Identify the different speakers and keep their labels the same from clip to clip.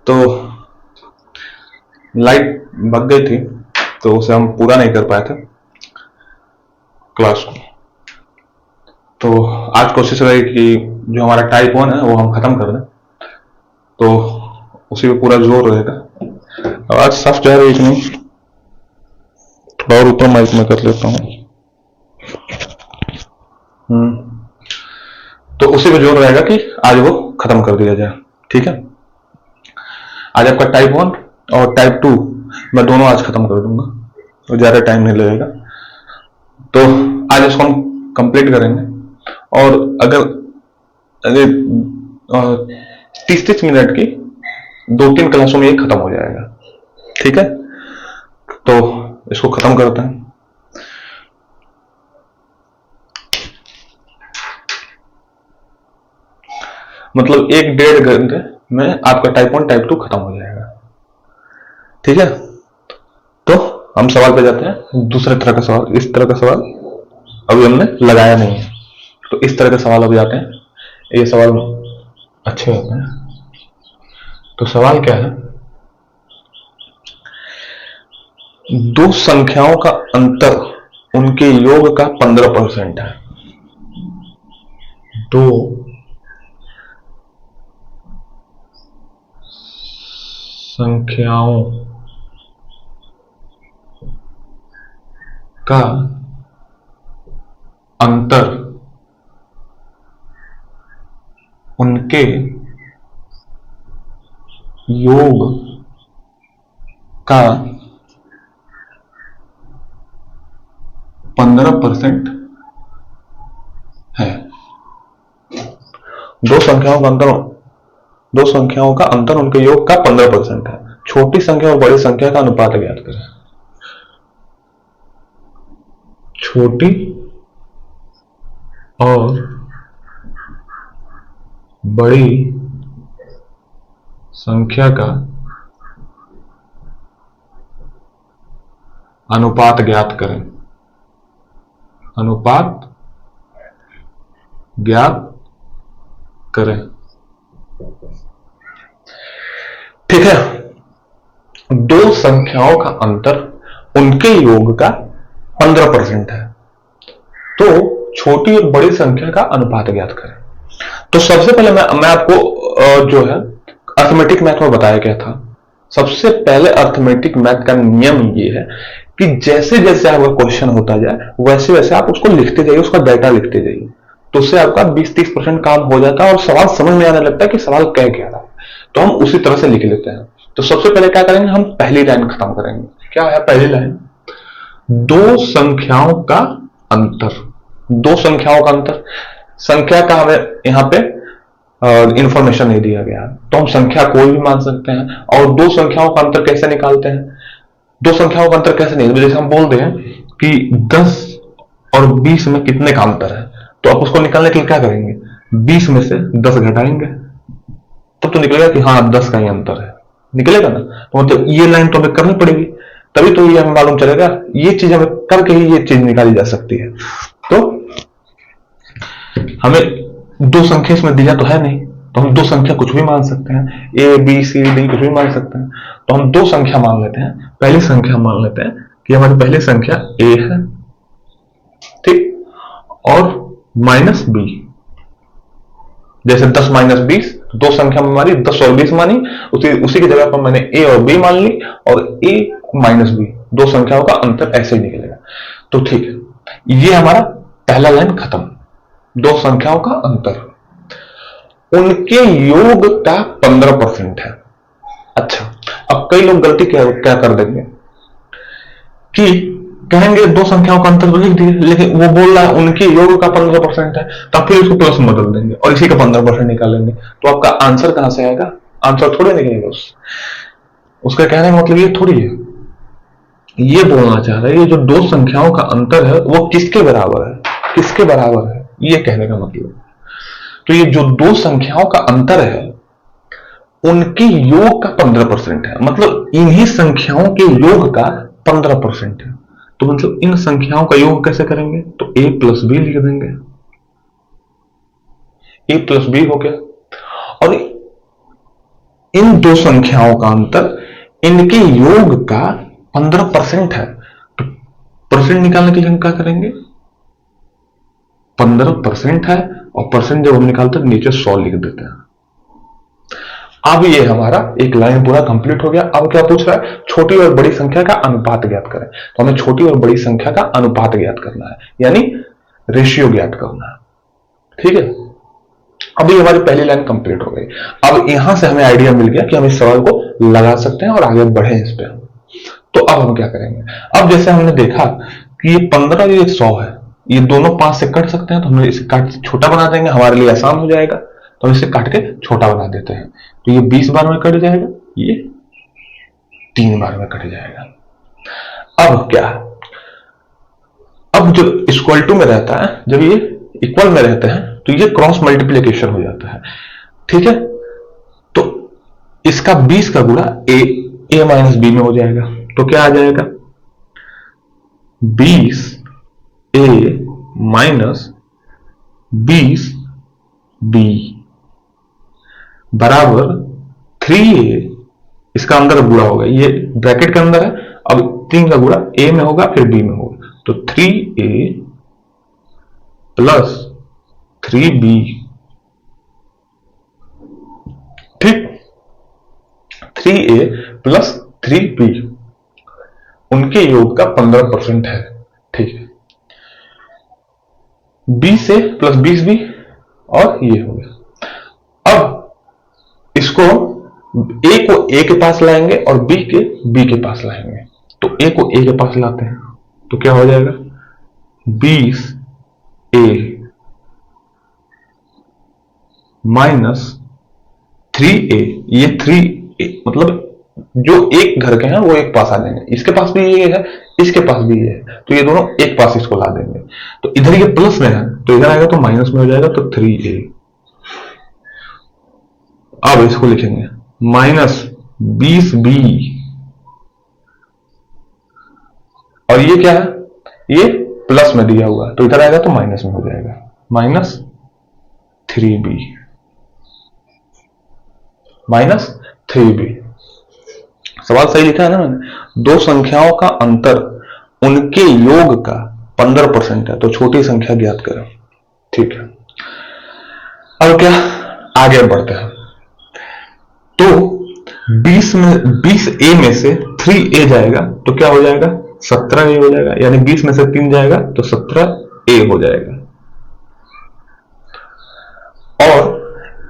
Speaker 1: तो लाइट भग गई थी तो उसे हम पूरा नहीं कर पाए थे क्लास को। तो आज कोशिश रहेगी कि जो हमारा टाइप 1 है वो हम खत्म कर दें, तो उसी पे पूरा जोर रहेगा। आवाज साफ जा रही है कि नहीं, थोड़ा और ऊपर माइक में कर लेता हूँ। तो उसी पे जोर रहेगा कि आज वो खत्म कर दिया जाए। ठीक है, आज आपका टाइप 1 और टाइप 2 मैं दोनों आज खत्म कर दूंगा, तो ज्यादा टाइम नहीं लगेगा। तो आज इसको हम कंप्लीट करेंगे और अगर 30-30 मिनट की 2-3 क्लासों में ये खत्म हो जाएगा। ठीक है, तो इसको खत्म करते हैं। मतलब 1-1.5 घंटे में आपका टाइप 1 टाइप 2 खत्म हो जाएगा। ठीक है, तो हम सवाल पे जाते हैं। दूसरे तरह का सवाल, इस तरह का सवाल अभी हमने लगाया नहीं है, तो इस तरह के सवाल अभी आते हैं। ये सवाल अच्छे होते हैं। तो सवाल क्या है, दो संख्याओं का अंतर उनके योग का 15% है। दो संख्याओं का अंतर उनके योग का 15% है। दो संख्याओं का अंतर उनके योग का 15% है। छोटी संख्या और बड़ी संख्या का अनुपात ज्ञात करें। छोटी और बड़ी संख्या का अनुपात ज्ञात करें। अनुपात ज्ञात करें। ठीक है, दो संख्याओं का अंतर उनके योग का 15% है, तो छोटी और बड़ी संख्या का अनुपात ज्ञात करें। तो सबसे पहले मैं आपको जो है अर्थमेटिक मैथ में बताया गया था। सबसे पहले अर्थमेटिक मैथ का नियम ये है कि जैसे जैसे आपका क्वेश्चन होता जाए वैसे वैसे आप उसको लिखते जाइए, उसका डाटा लिखते जाइए, तो उससे आपका 20-30% काम हो जाता है और सवाल समझ में आने लगता है कि सवाल कह क्या रहा है। तो हम उसी तरह से लिख लेते हैं। तो सबसे पहले क्या करेंगे, हम पहली लाइन खत्म करेंगे। क्या है पहली लाइन, दो संख्याओं का अंतर। दो संख्याओं का अंतर, संख्या का हमें यहां पे इंफॉर्मेशन नहीं दिया गया, तो हम संख्या कोई भी मान सकते हैं। और दो संख्याओं का अंतर कैसे निकालते हैं, दो संख्याओं का अंतर कैसे नहीं, जैसे हम बोलते हैं कि 10 और 20 में कितने का अंतर है, तो आप उसको निकालने के लिए क्या करेंगे, 20 में से 10 घटाएंगे, तब तो निकलेगा कि हाँ 10 का ही अंतर है, निकलेगा ना। तो मतलब ये लाइन तो हमें करनी पड़ेगी, तभी तो ये हमें मालूम चलेगा। ये चीज हमें करके ही ये चीज निकाली जा सकती है। तो हमें दो संख्या इसमें दिया तो है नहीं, तो हम दो संख्या कुछ भी मान सकते हैं, ए बी सी डी कुछ भी मान सकते हैं। तो हम दो संख्या मान लेते हैं। पहली संख्या मान लेते हैं कि हमारी पहली संख्या ए है, ठीक, और माइनस बी। जैसे 10 माइनस 20, दो संख्या में हमारी 10 और 20 मानी, उसी की जगह पर मैंने ए और बी मान ली, और ए माइनस बी, दो संख्याओं का अंतर ऐसे ही निकलेगा। तो ठीक है, ये हमारा पहला लाइन खत्म। दो संख्याओं का अंतर उनके योग का 15% है। अच्छा, अब कई लोग गलती क्या कर देंगे कि कहेंगे दो संख्याओं का अंतर तो लिख दिए, लेकिन वो बोल रहा है उनके योग का 15% है, तब फिर उसको प्लस में बदल देंगे और इसी का 15% निकालेंगे। तो आपका आंसर कहां से आएगा, आंसर थोड़े निकलेगा। उसका कहने का मतलब ये थोड़ी है, ये बोलना चाह रहा है ये जो दो संख्याओं का अंतर है वो किसके बराबर है, किसके बराबर है, ये कहने का मतलब। तो ये जो दो संख्याओं का अंतर है उनके योग का 15% है, मतलब इन्हीं संख्याओं के योग का 15% है। तो मतलब इन संख्याओं का योग कैसे करेंगे, तो a प्लस बी लिख देंगे। a प्लस बी हो गया, और इन दो संख्याओं का अंतर इनके योग का 15% है। तो परसेंट निकालने के लिए हम क्या करेंगे, 15% है और परसेंट जब हम निकालते हैं नीचे 100 लिख देते हैं। अब ये हमारा एक लाइन पूरा कंप्लीट हो गया। अब क्या पूछ रहा है, छोटी और बड़ी संख्या का अनुपात ज्ञात करें। तो हमें छोटी और बड़ी संख्या का अनुपात ज्ञात करना है, यानी रेशियो ज्ञात करना है। ठीक है, अभी हमारी पहली लाइन कंप्लीट हो गई। अब यहां से हमें आइडिया मिल गया कि हम इस सवाल को लगा सकते हैं और आगे बढ़े इस पे। तो अब हम क्या करेंगे, अब जैसे हमने देखा कि ये 15 और ये 100 है, ये दोनों 5 से कट सकते हैं, तो हम इसे काट छोटा बना देंगे, हमारे लिए आसान हो जाएगा। तो हम इसे काट के छोटा बना देते हैं। तो ये 20 बार में कट जाएगा, ये 3 बार में कट जाएगा। अब क्या, अब जो इक्वल टू में रहता है, जब ये इक्वल में रहते हैं तो ये क्रॉस मल्टीप्लीकेशन हो जाता है। ठीक है, तो इसका 20 का गुणा ए माइनस बी में हो जाएगा। तो क्या आ जाएगा, 20 ए माइनस 20 बी बराबर 3a, इसका अंदर गुणा होगा, ये ब्रैकेट के अंदर है। अब 3 का गुणा a में होगा फिर b में होगा, तो 3a प्लस 3b। ठीक, 3a प्लस 3b उनके योग का 15% है। ठीक है, 20 से प्लस 20b और ये हो गया। अब इसको a को a के पास लाएंगे और b के पास लाएंगे। तो a को a के पास लाते हैं तो क्या हो जाएगा, 20a माइनस 3a, ये 3a मतलब जो एक घर के हैं वो एक पास आ जाएंगे, इसके पास भी ये है, इसके पास भी ये है, तो ये दोनों एक पास इसको ला देंगे। तो इधर ये प्लस में है तो इधर आएगा तो माइनस में हो जाएगा, तो 3a। अब इसको लिखेंगे माइनस 20b, और ये क्या है, ये प्लस में दिया हुआ है तो इधर आएगा तो माइनस में हो जाएगा, माइनस 3b माइनस 3b। सवाल सही लिखा है ना मैंने। दो संख्याओं का अंतर उनके योग का 15% है, तो छोटी संख्या ज्ञात करें। ठीक है, अब क्या, आगे बढ़ते हैं। तो 20a में से 3a जाएगा तो क्या हो जाएगा, 17a हो जाएगा, यानी 20 में से 3 जाएगा तो 17a हो जाएगा। और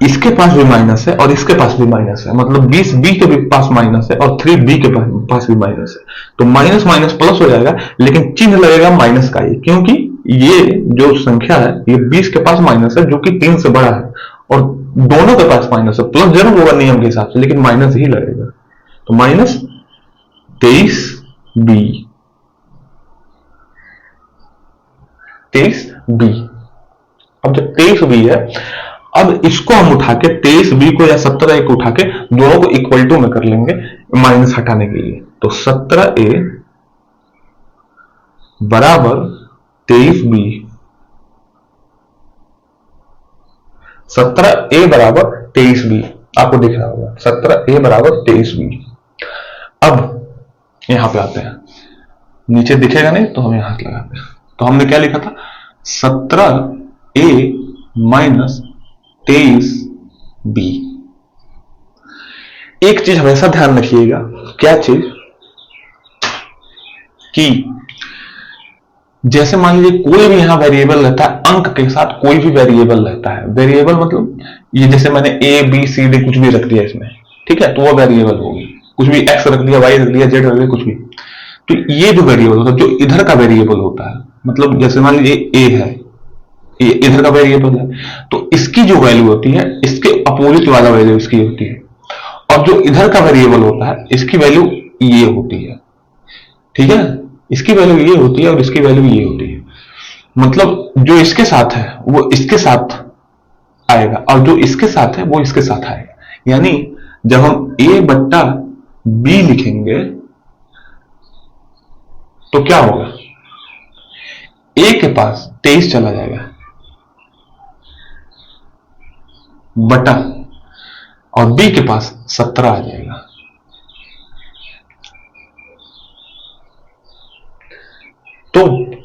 Speaker 1: इसके पास भी माइनस है और इसके पास भी माइनस है, मतलब 20b के भी पास माइनस है और 3b के पास भी माइनस है। तो माइनस माइनस प्लस हो जाएगा, लेकिन चिन्ह लगेगा माइनस का ही, क्योंकि ये जो संख्या है ये 20 के पास माइनस है जो कि 3 से बड़ा है, और दोनों के पास माइनस है। प्लस जरूर होगा नियम के हिसाब से, लेकिन माइनस ही लगेगा। तो माइनस 23b। अब जब 23b है, अब इसको हम उठा के 23b को या 17a को उठा के दोनों को इक्वल टू में कर लेंगे माइनस हटाने के लिए। तो 17a बराबर 23b, 17a बराबर 23b, आपको दिख रहा होगा 17a बराबर 23b। अब यहां पे आते हैं, नीचे दिखेगा नहीं तो हम यहां लगाते हैं। तो हमने क्या लिखा था, 17a माइनस 23b। एक चीज हमेशा ध्यान रखिएगा, क्या चीज, कि जैसे मान लीजिए कोई भी यहां वेरिएबल रहता है, अंक के साथ कोई भी वेरिएबल रहता है। वेरिएबल मतलब ये जैसे मैंने a b c d कुछ भी रख दिया इसमें, ठीक है, तो वो वेरिएबल होगी। कुछ भी x रख दिया, y रख दिया, z रख दिया, कुछ भी, तो ये जो वेरिएबल होता है, जो इधर का वेरिएबल होता है, मतलब जैसे मान लीजिए a है, ये इधर का वेरिएबल है, तो इसकी जो वैल्यू होती है इसके अपोजिट वाला वैल्यू इसकी होती है, और जो इधर का वेरिएबल होता है इसकी वैल्यू ये होती है। ठीक है, इसकी वैल्यू ये होती है और इसकी वैल्यू ये होती है। मतलब जो इसके साथ है वो इसके साथ आएगा और जो इसके साथ है वो इसके साथ आएगा। यानी जब हम a बट्टा b लिखेंगे तो क्या होगा, a के पास 23 चला जाएगा बटा, और b के पास 17 आ जाएगा। तो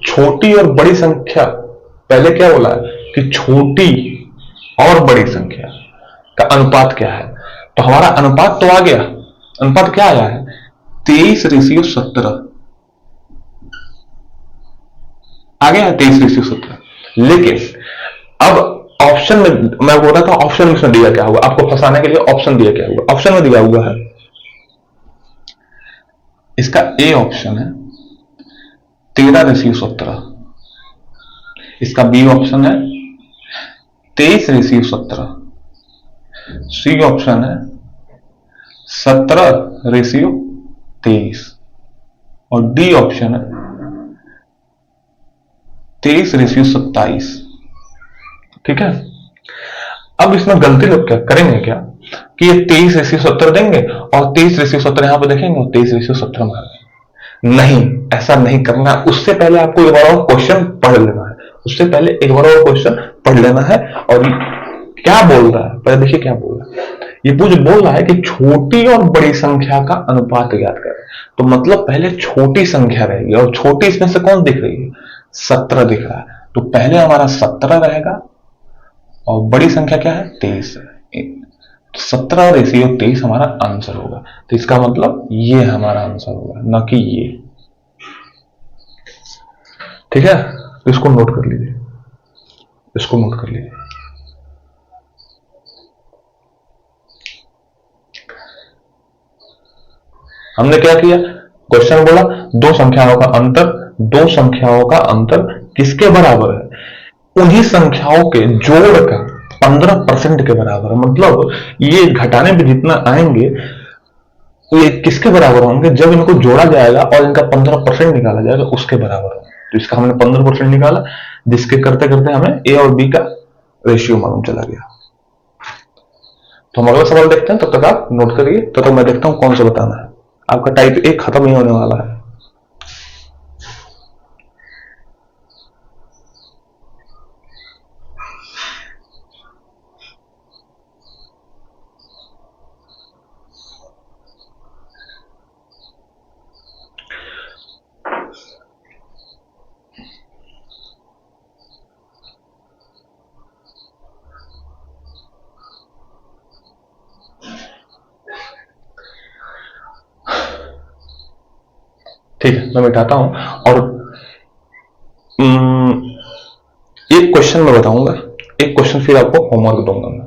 Speaker 1: छोटी और बड़ी संख्या, पहले क्या बोला कि छोटी और बड़ी संख्या का अनुपात क्या है, तो हमारा अनुपात तो आ गया। अनुपात क्या आया है? 23:17 आ गया है, 23:17। लेकिन अब ऑप्शन में मैं बोल रहा था, ऑप्शन में दिया क्या हुआ, आपको फंसाने के लिए ऑप्शन दिया क्या हुआ, ऑप्शन में दिया हुआ है इसका ए ऑप्शन है 13:17, इसका बी ऑप्शन है 23:17, सी ऑप्शन है 17:23 और डी ऑप्शन है 23:27। ठीक है। अब इसमें गलती लोग क्या करेंगे, क्या कि ये 23:17 देंगे और 23:17 यहां पर देखेंगे और 23:17 मार देंगे। नहीं, ऐसा नहीं करना। उससे पहले आपको एक बार और क्वेश्चन पढ़ लेना है, उससे पहले एक बार और क्वेश्चन पढ़ लेना है। और क्या बोल रहा है, पहले देखिए क्या बोल रहा है। ये बोल रहा है कि छोटी और बड़ी संख्या का अनुपात ज्ञात करें। तो मतलब पहले छोटी संख्या रहेगी, और छोटी इसमें से कौन दिख रही है? 17 दिख रहा है। तो पहले हमारा 17 रहेगा और बड़ी संख्या क्या है? 23। 17 रेशियो 23 हमारा आंसर होगा। तो इसका मतलब ये हमारा आंसर होगा, ना कि ये। ठीक है, तो इसको नोट कर लीजिए, इसको नोट कर लीजिए। हमने क्या किया? क्वेश्चन बोला दो संख्याओं का अंतर किसके बराबर है? उन्हीं संख्याओं के जोड़ का 15% के बराबर है। मतलब ये घटाने पे जितना आएंगे ये किसके बराबर होंगे? जब इनको जोड़ा जाएगा और इनका 15% निकाला जाएगा उसके बराबर होंगे। तो इसका हमने 15% निकाला, जिसके करते करते हमें ए और बी का रेशियो मालूम चला गया। तो हम अगला सवाल देखते हैं, तब तक आप नोट करिए। तो मैं देखता हूं कौन सा बताना है। आपका टाइप ए खत्म ही होने वाला है। ठीक है, मैं मिटाता हूं और एक क्वेश्चन मैं बताऊंगा, एक क्वेश्चन फिर आपको होमवर्क दूंगा मैं।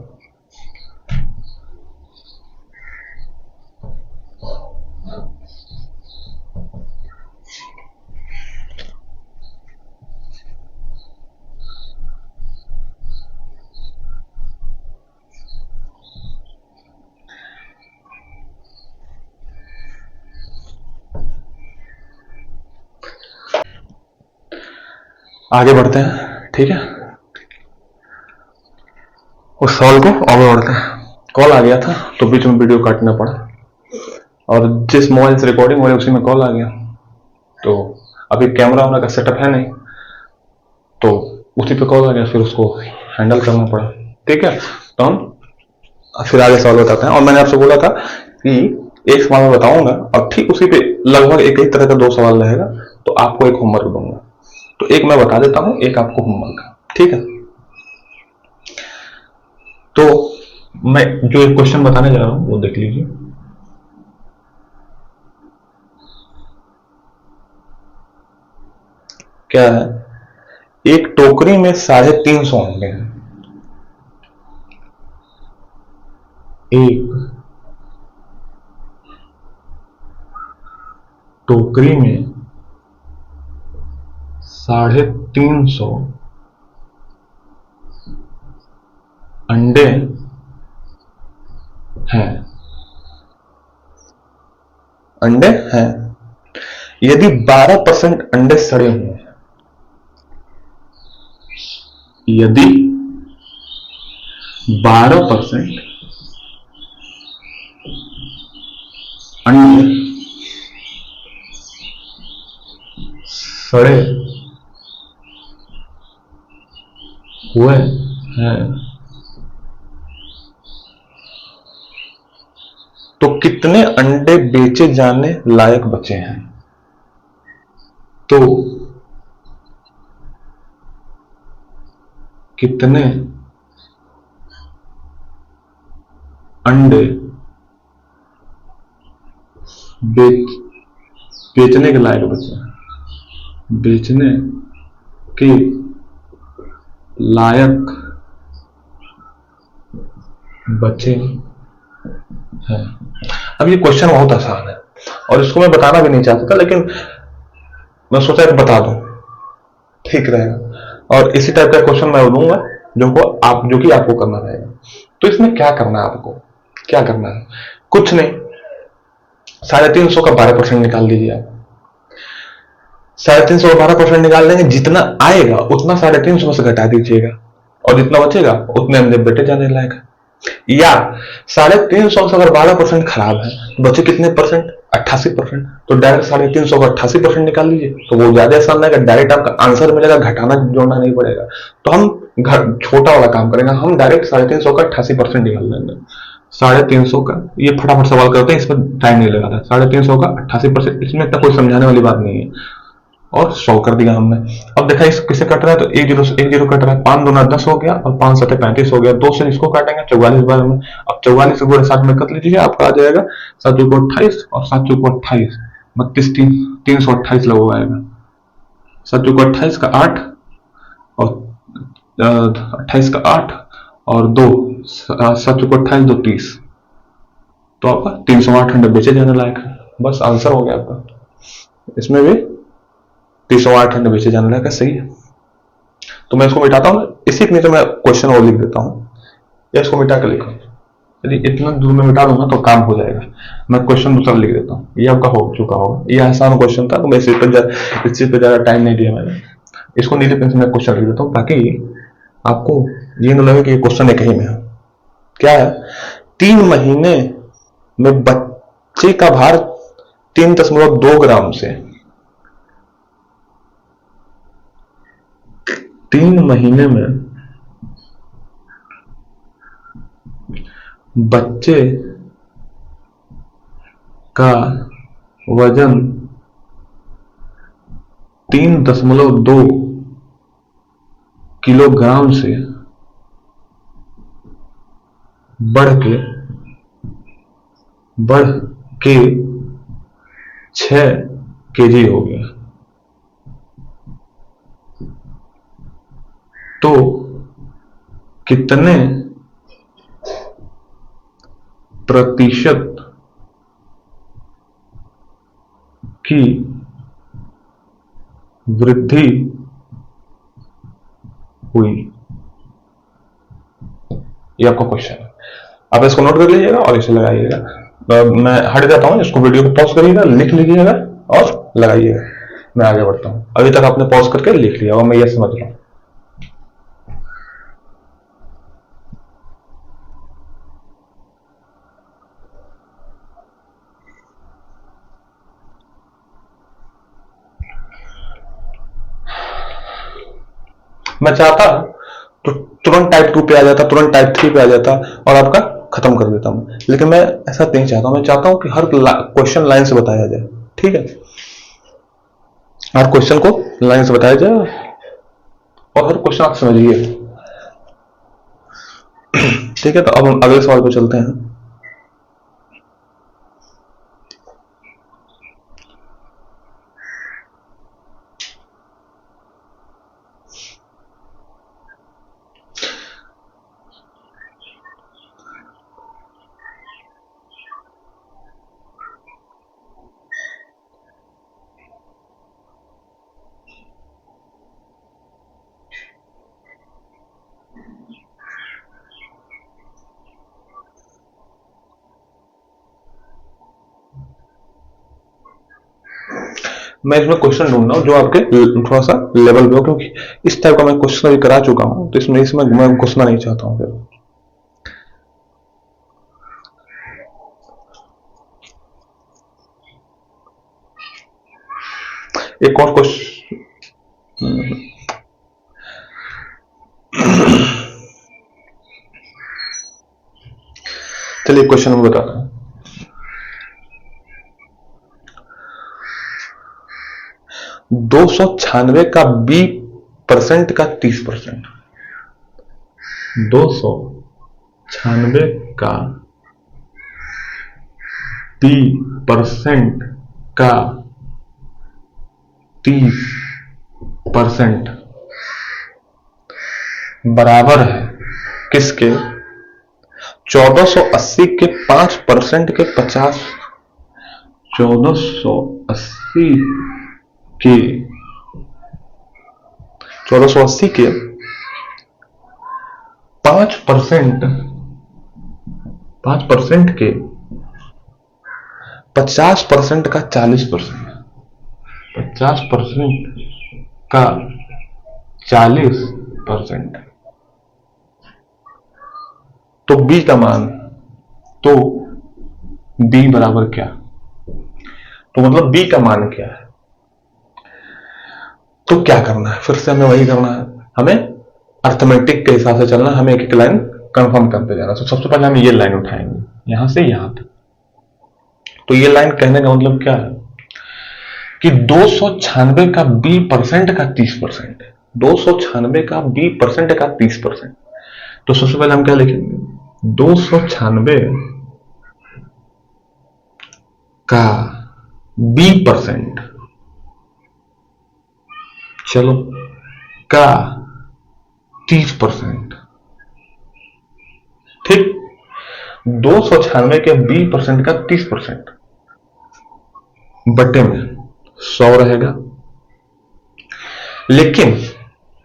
Speaker 1: आगे बढ़ते हैं, ठीक है। उस सवाल को आगे बढ़ते हैं। कॉल आ गया था तो बीच में वीडियो काटना पड़ा, और जिस मोबाइल से रिकॉर्डिंग हो रही है उसी में कॉल आ गया। तो अभी कैमरा वैमरा का सेटअप है नहीं, तो उसी पे कॉल आ गया, फिर उसको हैंडल करना पड़ा। ठीक है, तो हम फिर आगे सवाल बताते हैं। और मैंने आपसे बोला था कि एक सवाल मैं बताऊंगा और ठीक उसी पे लगभग एक ही तरह का दो सवाल रहेगा, तो आपको एक होमवर्क दूंगा। तो एक मैं बता देता हूं, एक आपको होमवर्क। ठीक है, तो मैं जो एक क्वेश्चन बताने जा रहा हूं वो देख लीजिए। क्या है? एक टोकरी में 350 अंडे हैं। एक टोकरी में 350 अंडे हैं। अंडे हैं। यदि 12% अंडे सड़े हुए हैं, यदि 12% अंडे सड़े हुए हैं, कितने अंडे बेचे जाने लायक बचे हैं? तो कितने अंडे बेचने के लायक बचे हैं, बेचने के लायक बचे हैं। अब ये क्वेश्चन बहुत आसान है और इसको मैं बताना भी नहीं चाहता था, लेकिन मैं सोचा कि बता दूं, ठीक रहेगा। और इसी टाइप का क्वेश्चन मैं दूंगा जो कि आपको करना रहेगा। तो इसमें क्या करना है, आपको क्या करना है? कुछ नहीं, 350 का 12% निकाल दीजिए आप। 350 का 12% निकाल देंगे, जितना आएगा उतना 350 से घटा दीजिएगा और जितना बचेगा उतने अंदर बेटे जाने लायक है। या 350 से अगर 12% खराब है तो बचे कितने परसेंट? 88%। तो डायरेक्ट 350 का 88% निकाल लीजिए, तो वो ज्यादा आसान रहेगा, डायरेक्ट आपका आंसर मिलेगा, घटाना जोड़ना नहीं पड़ेगा। तो हम छोटा वाला काम करेंगे, हम डायरेक्ट 350 का 88% निकाल लेंगे। 350 का, ये फटाफट सवाल करते हैं, इसमें टाइम नहीं लगाता। 350 का 88%, इसमें इतना कोई समझाने वाली बात नहीं है। और 100 कर दिया हमने। अब देखा इस किसे कट रहा है, तो 1 0 कट रहा है, 5 दूना 10 हो गया और 5 7 35 हो गया। 2 से इसको काटेंगे 44 बार में। अब 44 गुणे 7 में कट लीजिए, आपका आ जाएगा 7 चौको 28 और 7 चौको 28, 32 328 लोग आएगा। 7 चौको 28 का 8 और 28 का 8 और 2, 7 चौको 28 2 30, तो आपका 308 अंडे बेचे जाने लायक है। बस आंसर हो गया आपका। इसमें भी 308 अंडे बेचे जाने लायक है, सही है। तो मैं इसको मिटाता हूं, इसी के नीचे मैं क्वेश्चन और लिख देता हूं, या इसको मिटा के लिखो। यदि इतना दूर में मिटा दूंगा तो काम हो जाएगा। मैं क्वेश्चन दूसरा लिख देता हूँ, ये आपका हो चुका होगा। ये आसान क्वेश्चन था, तो मैं इस चीज पे ज्यादा टाइम नहीं दिया मैंने। इसको नीले पेन से मैं क्वेश्चन लिख देता हूँ, ताकि आपको ये न लगे कि ये क्वेश्चन एक ही में है। क्या है? 3 महीने में बच्चे का भार 3.2 ग्राम से 3 महीने में बच्चे का वजन 3.2 किलोग्राम से बढ़ के 6 केजी हो गया। तो कितने प्रतिशत की वृद्धि हुई? ये आपका क्वेश्चन है। आप इसको नोट कर लीजिएगा और इसे लगाइएगा। मैं हट जाता हूं, इसको वीडियो को पॉज करिएगा, लिख लीजिएगा और लगाइएगा। मैं आगे बढ़ता हूं। अभी तक आपने पॉज करके लिख लिया और मैं ये समझ रहा हूं। मैं चाहता तो तुरंत टाइप 2 पे आ जाता, तुरंत टाइप 3 पे आ जाता और आपका खत्म कर देता हूं, लेकिन मैं ऐसा नहीं चाहता हूं। मैं चाहता हूं कि हर क्वेश्चन लाइन से बताया जाए, ठीक है? हर क्वेश्चन को लाइन से बताया जाए और हर क्वेश्चन आप समझिए, ठीक है? तो अब हम अगले सवाल पे चलते हैं। मैं इसमें क्वेश्चन ढूंढ रहा हूं जो आपके थोड़ा सा लेवल पे हो, क्योंकि इस टाइप का मैं क्वेश्चन अभी करा चुका हूं, तो इसमें मैं घुसना नहीं चाहता हूं। फिर एक और क्वेश्चन, चलिए क्वेश्चन में बताता हूं। 296 का 20% का 30%, 296 का 20% का 30% बराबर है किसके? 1480 के 5% के 50, 1480 के 1480 के 5% के 50% का 40%, 50% का 40%, तो b का मान, तो b बराबर क्या? तो मतलब b का मान क्या है? तो क्या करना है? फिर से हमें वही करना है, हमें अर्थमेटिक के हिसाब से चलना, हमें एक एक लाइन कंफर्म करते जाना। तो सबसे पहले हम ये लाइन उठाएंगे यहां से यहां तक। तो ये लाइन कहने का मतलब क्या है कि 296 का 20% का 30%, 296 का 20% का 30%। तो सबसे पहले हम क्या लिखेंगे? 296 का 20%, चलो, का 30%, ठीक। 296 के 20% का 30% बटे में 100 रहेगा। लेकिन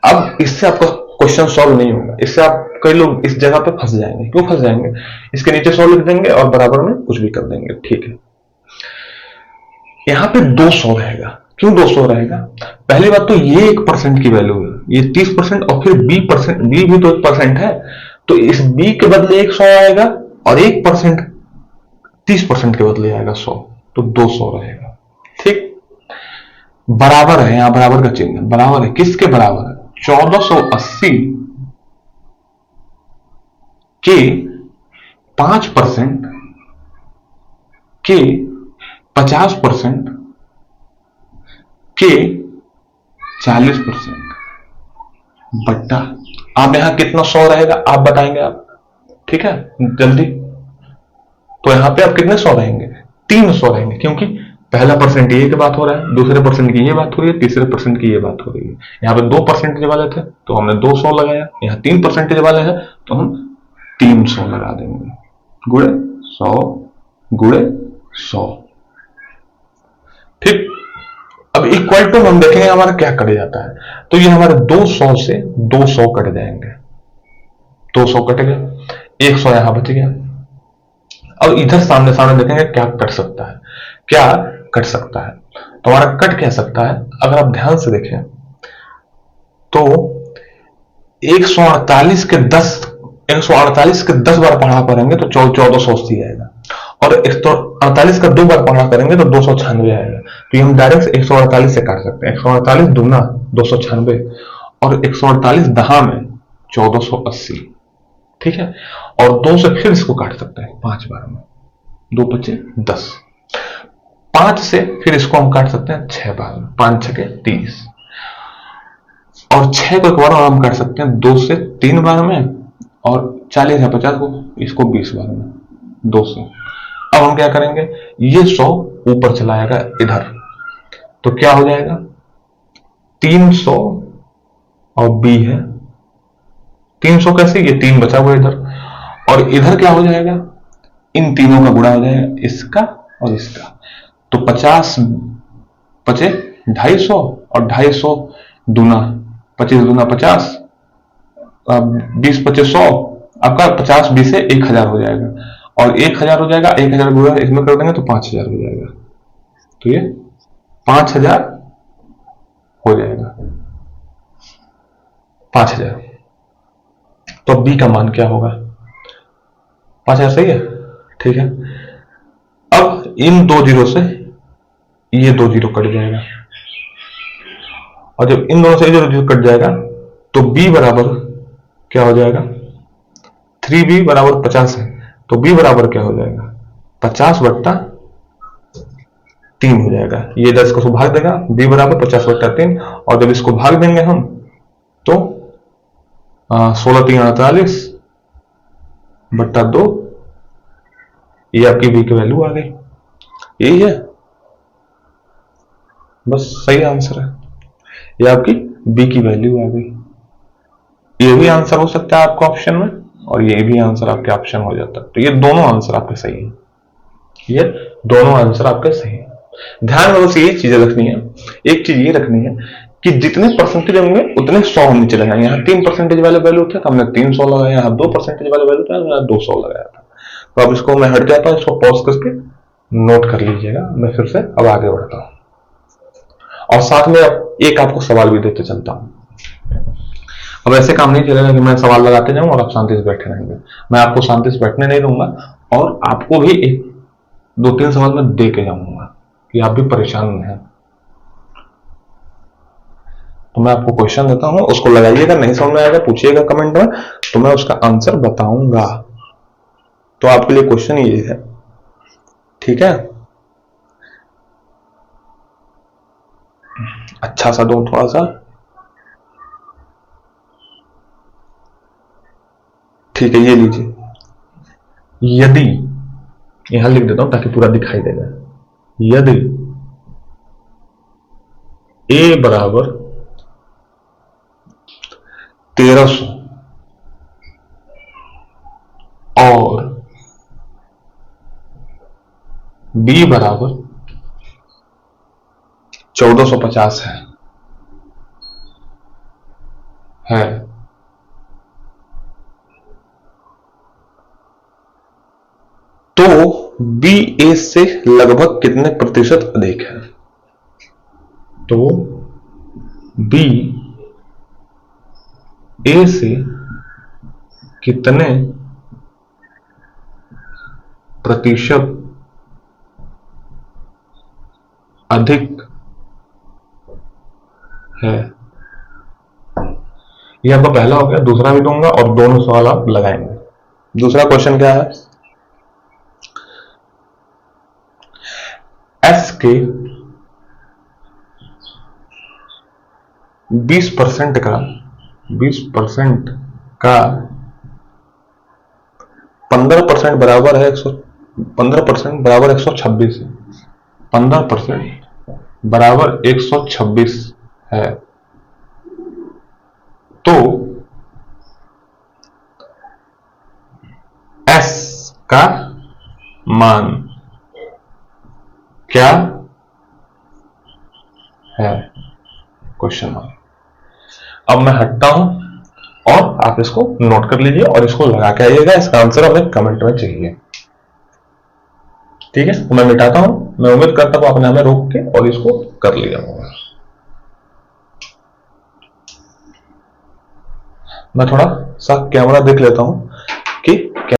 Speaker 1: अब इससे आपका क्वेश्चन सॉल्व नहीं होगा, इससे आप, कई लोग इस जगह पे फंस जाएंगे। क्यों फंस जाएंगे? इसके नीचे 100 लिख देंगे और बराबर में कुछ भी कर देंगे, ठीक है। यहां पे 200 रहेगा। क्यों 200 रहेगा? पहली बात तो ये 1% की वैल्यू है, ये 30% और फिर b% b भी तो 1% है, तो इस b के बदले 100 आएगा और 1% 30% के बदले आएगा 100, तो 200 रहेगा, ठीक। बराबर है, यहां बराबर का चिन्ह बराबर है, किसके बराबर है? 1480 के 5% के 50% के 40% बट्टा, अब यहां कितना 100 रहेगा आप बताएंगे आप, ठीक है, जल्दी। तो यहां पे आप कितने 100 रहेंगे? 300 रहेंगे, क्योंकि पहला परसेंट ये की बात हो रहा है, दूसरे परसेंट की ये बात हो रही है, तीसरे परसेंट की ये बात हो रही है। यहाँ पे 2% वाले थे तो हमने 200 लगाया, यहाँ 3% वाले हैं तो हम 300 लगा देंगे, गुणे 100 गुणे 100, ठीक। अब इक्वल टू हम देखेंगे हमारा क्या कट जाता है। तो ये हमारे 200 से 200 कट जाएंगे, 200 कट गया, 100 यहां बच गया। अब इधर सामने सामने देखेंगे क्या कट सकता है, क्या कट सकता है। तो हमारा कट क्या सकता है, अगर आप ध्यान से देखें तो 148 के 10 बार पढ़ा करेंगे तो 1480 आएगा, और 148 का 2 बार पढ़ा करेंगे तो 296 आएगा। तो ये हम डायरेक्ट 148 से काट सकते हैं, 148 दूना 296 और 148 दहा में 1480, ठीक है। और 2 से फिर इसको काट सकते हैं 5 बार में, 2 बचे 10, 5 से फिर इसको हम काट सकते हैं 6 बार में, 5 6 के 30, और 6 को एक बार हम काट सकते हैं 2 से 3 बार में, और 40 या 50 को इसको 20 बार में, 200। अब हम क्या करेंगे, ये 100 ऊपर चला जाएगा इधर, तो क्या हो जाएगा 300 और b है 300 कैसे, ये 3 बचा हुआ इधर, और इधर क्या हो जाएगा, इन तीनों का गुणा हो जाएगा, इसका और इसका, तो 50 बचे 250 और 250 दूना 25 दूना 50, 20 बचे 100, आपका 50 20 से 1000 हो जाएगा, और 1000 हो जाएगा, 1000 गुणा इसमें कर देंगे तो 5000 हो जाएगा, तो ये 5000 हो जाएगा, 5000। तो बी का मान क्या होगा, 5000, सही है, ठीक है। अब इन 2 जीरो से ये 2 जीरो कट जाएगा, और जब इन दोनों से ये 2 जीरो कट जाएगा तो b बराबर क्या हो जाएगा, 3b बराबर 50 है, तो b बराबर क्या हो जाएगा 50 बट्टा 3 हो जाएगा। ये 10 को भाग देगा, b बराबर 50/3, और जब इसको भाग देंगे हम तो 16×3=48 बट्टा 2, ये आपकी b की वैल्यू आ गई। यही है, बस सही आंसर है, ये आपकी b की वैल्यू आ गई। ये भी आंसर हो सकता है आपका ऑप्शन में, और ये भी आंसर आपके ऑप्शन हो जाता है। तो ये दोनों आंसर आपके सही है, ये दोनों आंसर आपके सही है। ध्यान में बस ये चीजें रखनी है, एक चीज ये रखनी है कि जितने परसेंटेज होंगे उतने 100 हम नीचे लगाएंगे। यहाँ 3% वाले वैल्यू थे तो हमने 300 लगाया, यहाँ 2% वाले वैल्यू थे हमने 200 लगाया था। तो अब इसको मैं हट जाता हूँ, इसको पॉज करके नोट कर लीजिएगा। मैं फिर से अब आगे बढ़ता हूँ और साथ में एक आपको सवाल भी देते चलता हूँ। अब ऐसे काम नहीं चलेगा कि मैं सवाल लगाते जाऊं और आप शांति से बैठे रहेंगे। मैं आपको शांति से बैठने नहीं दूंगा, और आपको भी 2-3 सवाल मैं दे के जाऊंगा कि आप भी परेशान न हैं। तो मैं आपको क्वेश्चन देता हूं, उसको लगाइएगा, नहीं समझ में आएगा पूछिएगा कमेंट में, तो मैं उसका आंसर बताऊंगा। तो आपके लिए क्वेश्चन ये है, ठीक है? अच्छा सा दो थोड़ा सा, ठीक है, ये लीजिए। यदि, यहां लिख देता हूं ताकि पूरा दिखाई देगा। यदि a बराबर 1300 और b बराबर 1450 है तो b a से लगभग कितने प्रतिशत अधिक है? तो b a से कितने प्रतिशत अधिक है? ये आपका पहला हो गया। दूसरा भी दूंगा और दोनों सवाल आप लगाएंगे। दूसरा क्वेश्चन क्या है? S के 20% का 15% बराबर है 15% बराबर 126 है। 15% बराबर 126 है। तो S का मान क्या है? Question mark. अब मैं हटता हूं और आप इसको नोट कर लीजिए और इसको लगा के आइएगा। इसका आंसर हमें कमेंट में चाहिए, ठीक है? तो मैं मिटाता हूं। मैं उम्मीद करता हूं आपने हमें रोक के और इसको कर लिया होगा। मैं थोड़ा सा कैमरा देख लेता हूं